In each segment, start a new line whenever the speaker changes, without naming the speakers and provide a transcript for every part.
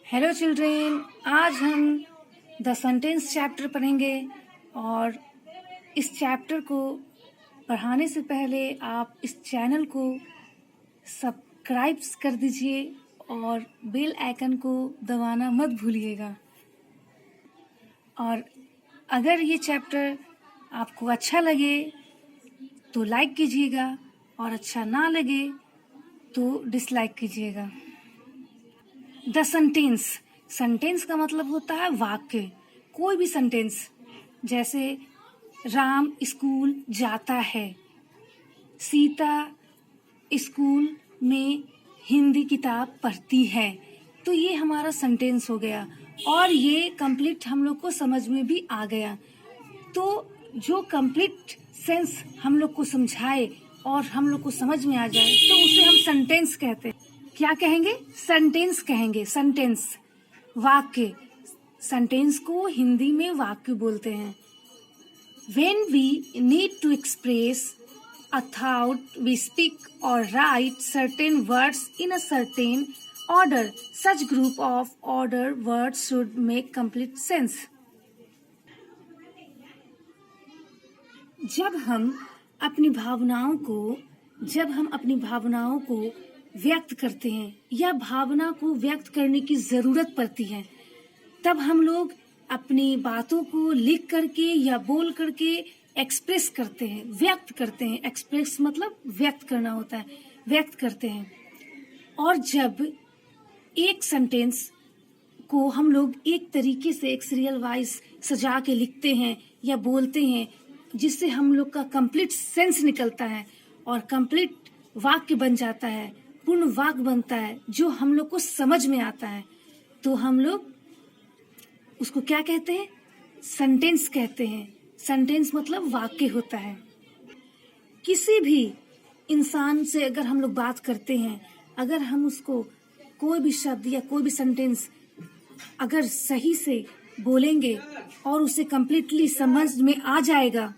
Hello children, आज हम the sentence chapter पढ़ेंगे और इस चैप्टर को पढ़ाने से पहले आप इस चैनल को सब्सक्राइब कर दीजिए और बेल आइकन को दबाना मत भूलिएगा। और अगर ये चैप्टर आपको अच्छा लगे तो लाइक कीजिएगा और अच्छा ना लगे तो डिसलाइक कीजिएगा। द सेंटेंस का मतलब होता है वाक्य। कोई भी सेंटेंस, जैसे राम स्कूल जाता है, सीता स्कूल में हिंदी किताब पढ़ती है, तो ये हमारा सेंटेंस हो गया और ये कंप्लीट हम लोग को समझ में भी आ गया। तो जो कंप्लीट सेंस हम लोग को समझाए और हम लोग को समझ में आ जाए तो उसे हम सेंटेंस कहते हैं। क्या कहेंगे? सेंटेंस कहेंगे। सेंटेंस वाक्य। सेंटेंस को हिंदी में वाक्य बोलते हैं। When we need to express a thought, we speak or write certain words in a certain order. Such group of order words should make complete sense. जब हम अपनी भावनाओं को व्यक्त करते हैं या भावना को व्यक्त करने की जरूरत पड़ती है, तब हम लोग अपनी बातों को लिख करके या बोल करके एक्सप्रेस करते हैं, व्यक्त करते हैं। एक्सप्रेस मतलब व्यक्त करना होता है, व्यक्त करते हैं। और जब एक सेंटेंस को हम लोग एक तरीके से एक सीरियल वाइज सजा के लिखते हैं या बोलते हैं, जिससे हम लोग का कंप्लीट सेंस निकलता है और कंप्लीट वाक्य बन जाता है, पूर्ण वाक्य बनता है जो हम लोग को समझ में आता है, तो हम लोग उसको क्या कहते हैं? सेंटेंस कहते हैं। सेंटेंस मतलब वाक्य होता है। किसी भी इंसान से अगर हम लोग बात करते हैं, अगर हम उसको कोई भी शब्द या कोई भी सेंटेंस अगर सही से बोलेंगे और उसे कंप्लीटली समझ में आ जाएगा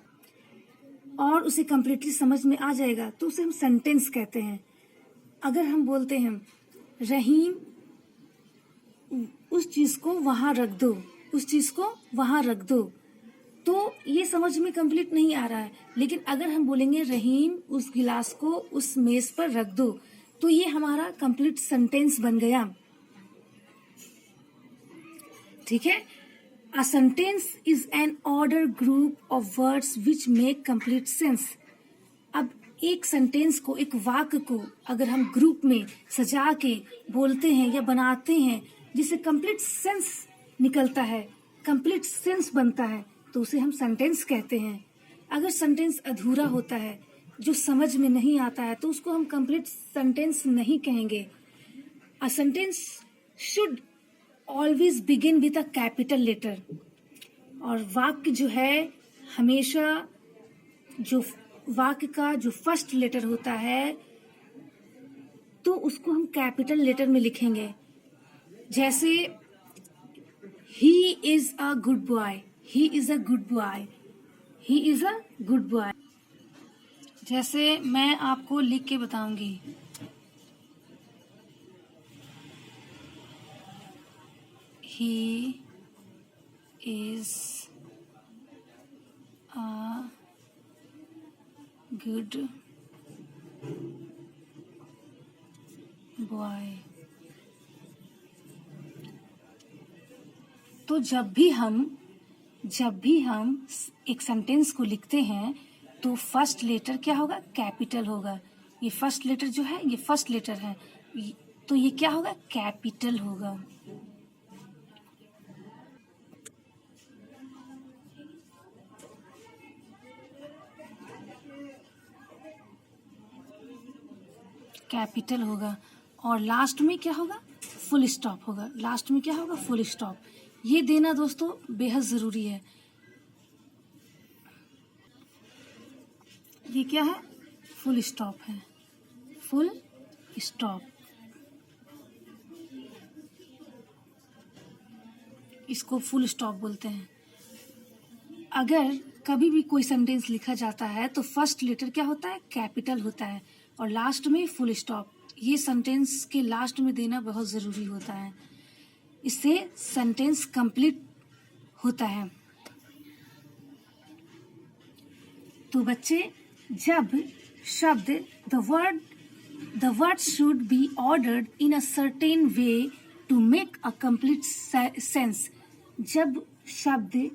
तो उसे हम सेंटेंस कहते हैं। अगर हम बोलते हैं रहीम उस चीज को वहां रख दो, तो ये समझ में कंप्लीट नहीं आ रहा है। लेकिन अगर हम बोलेंगे रहीम उस गिलास को उस मेज पर रख दो, तो ये हमारा कंप्लीट सेंटेंस बन गया। ठीक है। A sentence is an ordered group of words which make complete sense. अब एक सेंटेंस को, एक वाक्य को अगर हम ग्रुप में सजा के बोलते हैं या बनाते हैं जिससे कंप्लीट सेंस निकलता है, कंप्लीट सेंस बनता है, तो उसे हम सेंटेंस कहते हैं। अगर सेंटेंस अधूरा होता है, जो समझ में नहीं आता है, तो उसको हम कंप्लीट सेंटेंस नहीं कहेंगे। A sentence should always begin with a capital letter. और वाक्य जो है, हमेशा जो वाक्य का जो फर्स्ट लेटर होता है तो उसको हम कैपिटल लेटर में लिखेंगे। जैसे he is a good boy, he is a good boy, he is a good boy. जैसे मैं आपको लिख के बताऊंगी, he is a good boy। तो जब भी हम एक सेंटेंस को लिखते हैं तो फर्स्ट लेटर क्या होगा? कैपिटल होगा। ये फर्स्ट लेटर जो है, ये फर्स्ट लेटर है, तो ये क्या होगा? कैपिटल होगा। कैपिटल होगा और लास्ट में क्या होगा? फुल स्टॉप होगा। लास्ट में क्या होगा? Full stop. ये देना दोस्तों बेहद जरूरी है। ये क्या है? फुल स्टॉप है। फुल स्टॉप, इसको फुल स्टॉप बोलते हैं। अगर कभी भी कोई सेंटेंस लिखा जाता है तो फर्स्ट लेटर क्या होता है? कैपिटल होता है और लास्ट में फुल स्टॉप। ये सेंटेंस के लास्ट में देना बहुत ज़रूरी होता है। इससे सेंटेंस कंप्लीट होता है। तो बच्चे, जब शब्द the word should be ordered in a certain way to make a complete sense। जब शब्द,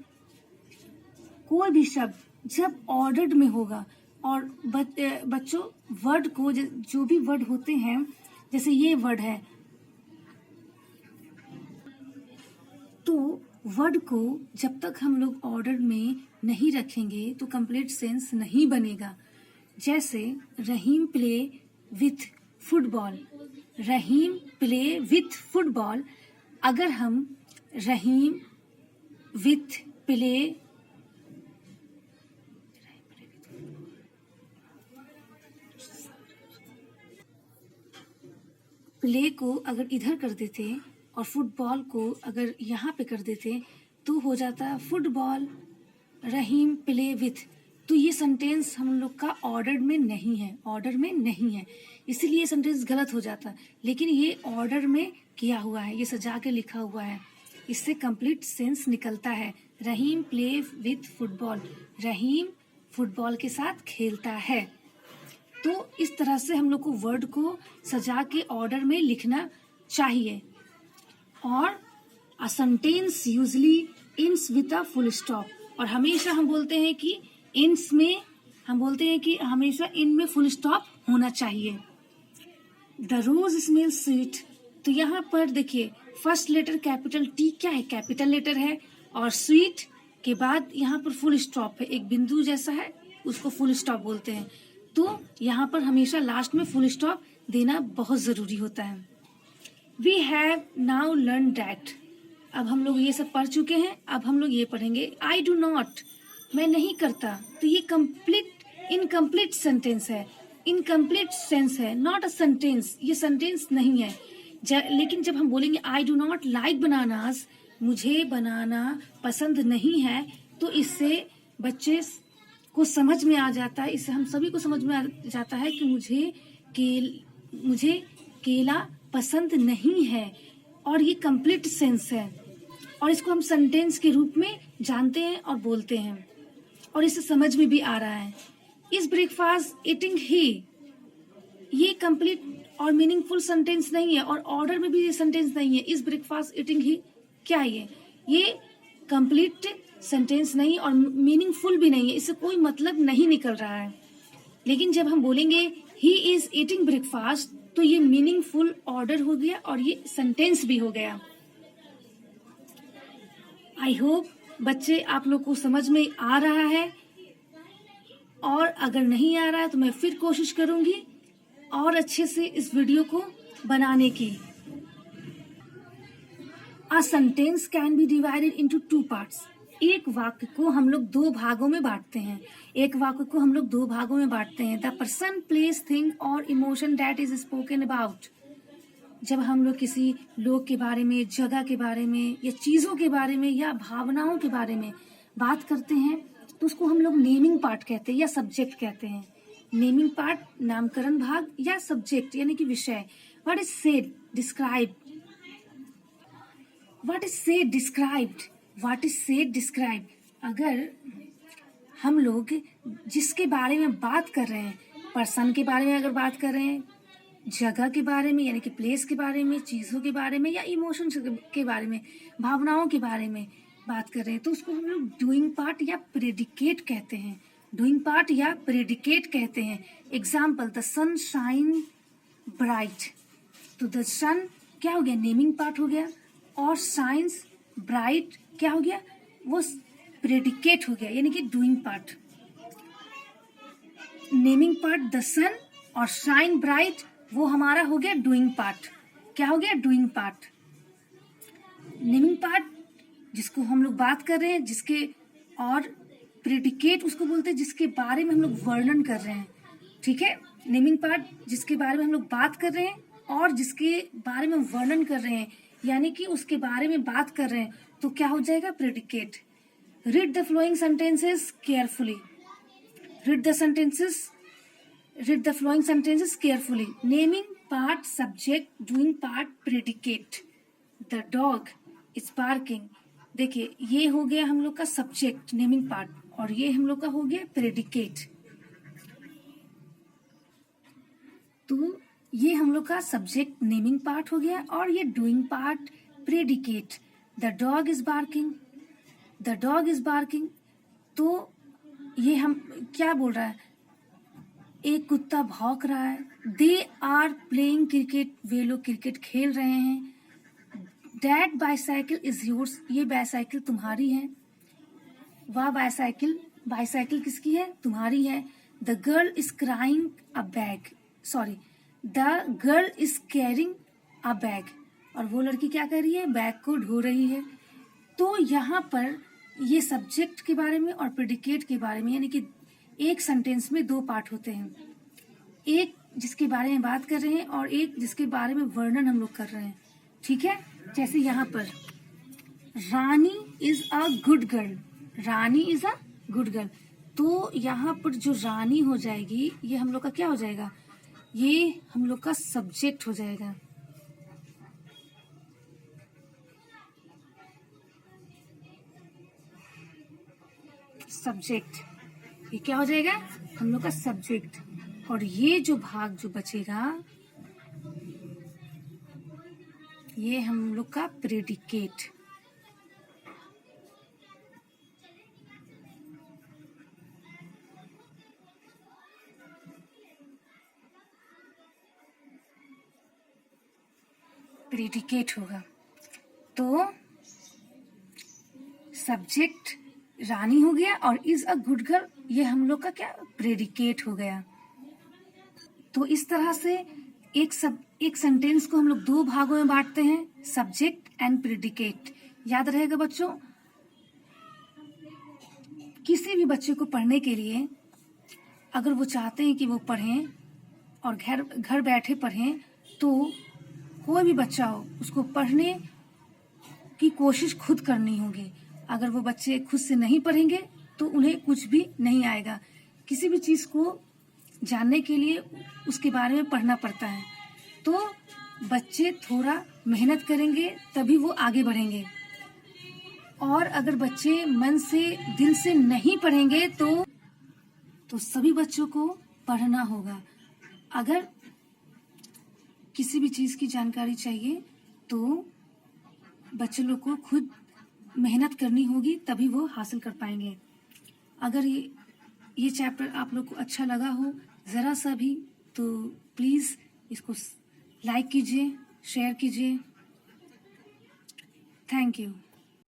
कोई भी शब्द जब ऑर्डर्ड में होगा, और बच्चों वर्ड को, जो भी वर्ड होते हैं, जैसे ये वर्ड है, तो वर्ड को जब तक हम लोग ऑर्डर में नहीं रखेंगे तो कंप्लीट सेंस नहीं बनेगा। जैसे Rahim play with football, Rahim play with football, अगर हम रहीम विथ प्ले प्ले को अगर इधर कर देते और फुटबॉल को अगर यहाँ पे कर देते तो हो जाता फुटबॉल रहीम प्ले विथ। तो ये सेंटेंस हम लोग का ऑर्डर में नहीं है, इसीलिए ये सेंटेंस गलत हो जाता। लेकिन ये ऑर्डर में किया हुआ है, ये सजा के लिखा हुआ है, इससे कंप्लीट सेंस निकलता है। Rahim play with football, Rahim football के साथ खेलता है। तो इस तरह से हम लोग को वर्ड को सजा के ऑर्डर में लिखना चाहिए। और a sentence usually ends with a full stop, और हमेशा हम बोलते हैं कि ends में हम बोलते हैं कि हमेशा इन में फुल स्टॉप होना चाहिए। द रोज स्मेल स्वीट, तो यहाँ पर देखिए फर्स्ट लेटर कैपिटल टी क्या है, कैपिटल लेटर है, और स्वीट के बाद यहाँ पर फुल स्टॉप है, एक बिंदु जैसा है, उसको फुल स्टॉप बोलते हैं। तो यहाँ पर हमेशा लास्ट में फुल स्टॉप देना बहुत जरूरी होता है। We have now learn that, अब हम लोग ये सब पढ़ चुके हैं, अब हम लोग ये पढ़ेंगे आई डू नॉट, मैं नहीं करता। तो ये इनकम्प्लीट सेंटेंस है, इनकम्प्लीट सेंस है, नॉट अ सेंटेंस, ये सेंटेंस नहीं है। लेकिन जब हम बोलेंगे I do not like bananas, मुझे बनाना पसंद नहीं है, तो इससे बच्चे को समझ में आ जाता है, इससे हम सभी को समझ में आ जाता है कि मुझे केला पसंद नहीं है, और ये कंप्लीट सेंस है, और इसको हम सेंटेंस के रूप में जानते हैं और बोलते हैं, और इसे समझ में भी आ रहा है। इस ब्रेकफास्ट ईटिंग ही, ये कंप्लीट और मीनिंगफुल सेंटेंस नहीं है, और ऑर्डर में भी ये सेंटेंस नहीं है। इस ब्रेकफास्ट ईटिंग ही क्या है, ये कंप्लीट सेंटेंस नहीं और मीनिंगफुल भी नहीं है, इससे कोई मतलब नहीं निकल रहा है। लेकिन जब हम बोलेंगे ही इज ईटिंग ब्रेकफास्ट, तो ये मीनिंगफुल ऑर्डर हो गया और ये सेंटेंस भी हो गया। आई होप बच्चे आप लोग को समझ में आ रहा है, और अगर नहीं आ रहा है तो मैं फिर कोशिश करूंगी और अच्छे से इस वीडियो को बनाने की। A sentence can be divided into two parts। एक वाक्य को हम लोग दो भागों में बांटते हैं, द पर्सन प्लेस थिंग और emotion that is spoken about. जब हम लोग किसी लोग के बारे में, जगह के बारे में, या चीजों के बारे में, या भावनाओं के बारे में बात करते हैं, तो उसको हम लोग नेमिंग पार्ट कहते हैं या सब्जेक्ट कहते हैं। नेमिंग पार्ट नामकरण भाग, या सब्जेक्ट यानी कि विषय। व्हाट इज सेड डिस्क्राइब्ड, अगर हम लोग जिसके बारे में बात कर रहे हैं, पर्सन के बारे में अगर बात कर रहे हैं, जगह के बारे में यानी कि प्लेस के बारे में, चीजों के बारे में, या इमोशंस के बारे में, भावनाओं के बारे में बात कर रहे हैं, तो उसको हम लोग डूइंग पार्ट या प्रेडिकेट कहते हैं। Example, the sun shine bright, तो द सन क्या हो गया, नेमिंग पार्ट हो गया, और शाइन्स ब्राइट क्या हो गया, वो प्रेडिकेट हो गया यानी कि doing part. Naming part the sun और शाइन ब्राइट, वो हमारा हो गया डूइंग पार्ट। क्या हो गया, डूइंग पार्ट। नेमिंग पार्ट जिसको हम लोग बात कर रहे हैं, जिसके, और प्रेडिकेट उसको बोलते हैं जिसके बारे में हम लोग वर्णन कर रहे हैं। ठीक है, नेमिंग पार्ट जिसके बारे में हम लोग बात कर रहे हैं और जिसके बारे में वर्णन कर रहे हैं, यानी कि उसके बारे में बात कर रहे हैं, तो क्या हो जाएगा, predicate. Read the flowing sentences carefully, read the flowing sentences carefully. Naming part subject, doing part predicate. The dog it's barking. देखिए ये हो गया हम लोग का सब्जेक्ट नेमिंग पार्ट, और ये हम लोग का हो गया प्रेडिकेट। तो ये हम लोग का सब्जेक्ट नेमिंग पार्ट हो गया, और ये doing part predicate. The dog is barking, the dog is barking. तो ये हम क्या बोल रहा है, एक कुत्ता भौंक रहा है। दे आर प्लेइंग क्रिकेट, वे लोग क्रिकेट खेल रहे हैं। दैट बाईसाइकिल इज योर्स, ये बाईसाइकिल तुम्हारी है। वह बाईसाइकिल, बाईसाइकिल किसकी है, तुम्हारी है। The girl is crying a bag, sorry, the girl is carrying a bag, और वो लड़की क्या कर रही है, बैग को ढो रही है। तो यहाँ पर ये सब्जेक्ट के बारे में और प्रेडिकेट के बारे में, यानी कि एक सेंटेंस में दो पार्ट होते हैं, एक जिसके बारे में बात कर रहे हैं और एक जिसके बारे में वर्णन हम लोग कर रहे हैं। ठीक है, जैसे यहाँ पर Rani is a good girl, Rani is a good girl. तो यहाँ पर जो रानी हो जाएगी, ये हम लोग का क्या हो जाएगा, ये हम लोग का सब्जेक्ट हो जाएगा। सब्जेक्ट, ये क्या हो जाएगा, हम लोग का सब्जेक्ट। और ये जो भाग जो बचेगा, ये हम लोग का प्रेडिकेट। प्रेडिकेट होगा। तो सब्जेक्ट रानी हो गया, और इज अ गुड गर्ल ये हम लोग का क्या, प्रेडिकेट हो गया। तो इस तरह से एक सेंटेंस को हम लोग दो भागों में बांटते हैं, सब्जेक्ट एंड प्रेडिकेट। याद रहेगा बच्चों, किसी भी बच्चे को पढ़ने के लिए अगर वो चाहते हैं कि वो पढ़ें और घर बैठे पढ़ें, तो कोई भी बच्चा हो उसको पढ़ने की कोशिश खुद करनी होगी। अगर वो बच्चे खुद से नहीं पढ़ेंगे तो उन्हें कुछ भी नहीं आएगा। किसी भी चीज़ को जानने के लिए उसके बारे में पढ़ना पड़ता है। तो बच्चे थोड़ा मेहनत करेंगे तभी वो आगे बढ़ेंगे, और अगर बच्चे मन से दिल से नहीं पढ़ेंगे तो सभी बच्चों को पढ़ना होगा। अगर किसी भी चीज़ की जानकारी चाहिए तो बच्चे लोग को खुद मेहनत करनी होगी, तभी वो हासिल कर पाएंगे। अगर ये चैप्टर आप लोग को अच्छा लगा हो ज़रा सा भी, तो प्लीज़ इसको लाइक कीजिए, शेयर कीजिए। Thank you.